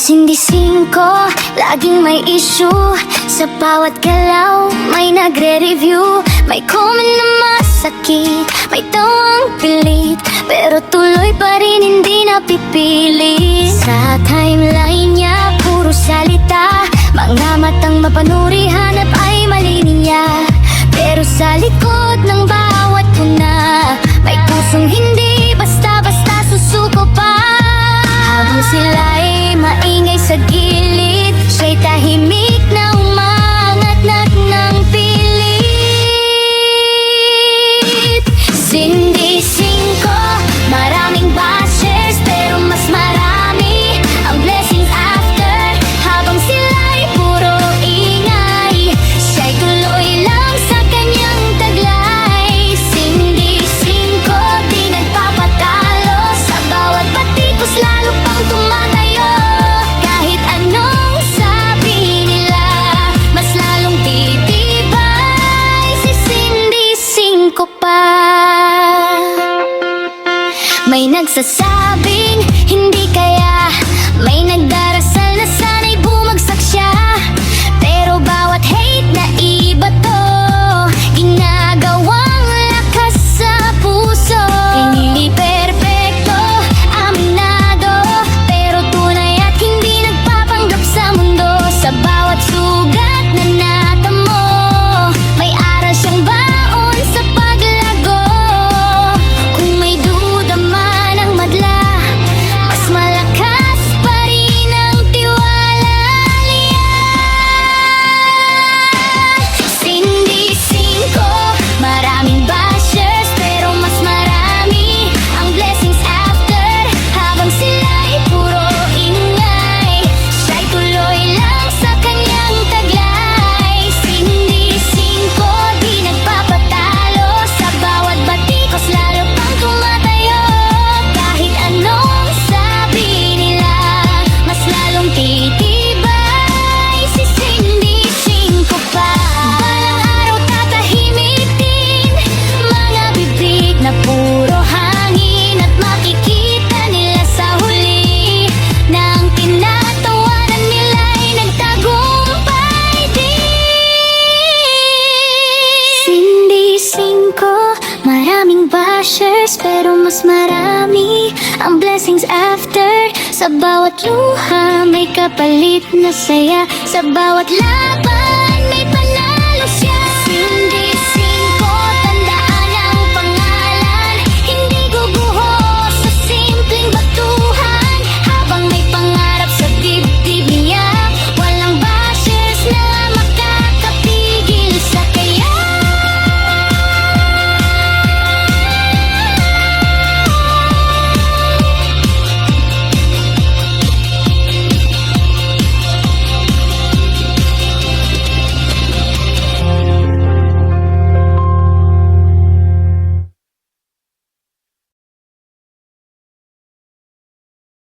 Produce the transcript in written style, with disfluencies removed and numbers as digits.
Cindy Cinco, laging may issue. Sa bawat galaw, may nagre-review. May comment na masakit, may tawang pilit, pero tuloy pa rin hindi napipili. Sa timeline niya, puro salita, mga matang mapanuri, hanap ay mali niya. Pero sa likod ng bawat puna, may pusong hindi basta-basta susuko pa. Habang sila'y maingay sa gilid, siya'y tahimik na umangat-ngat ng pilit. Cindy Cinco, maraming bashers, pero mas marami ang blessings after. Habang sila'y puro ingay, siya'y tuloy lang sa kanyang taglay. Cindy Cinco, di nagpapatalo, sa bawat batikos lalo pang tumatayo. Kahit anong sabi nila, mas lalong titibay si Cindy Cinco pa. May nagsasabing hindi kaya, may nagdarasal na sana'y bumagsak siya. Pero bawat hate na iba to, ginagawang lakas sa puso. Hindi perpekto, aminado, pero tunay at hindi nagpapanggap sa mundo. Sa bawat sugat na natamo, may aral siyang baon sa paglago. Kung may duda man ang madla, mas malakas pa rin ang tiwala niya. Cindy Cinco, maraming bashers, pero mas marami ang blessings after. Habang sila'y puro ingay, siya'y tuloy lang sa kanyang taglay. Cindy Cinco, di nagpapatalo, sa bawat batikos lalo pang tumatayo. Kahit anong sabi nila, mas lalong titibay si Cindy Cinco pa. Balang araw tatahimik din, mga bibig na puro hangin, at makikita nila sa huli na ang tinatawanan nila'y nagtagumpay din. Cindy Cinco, maraming bashers, pero mas marami ang blessings after. Sa bawat luha may kapalit na saya, sa bawat laban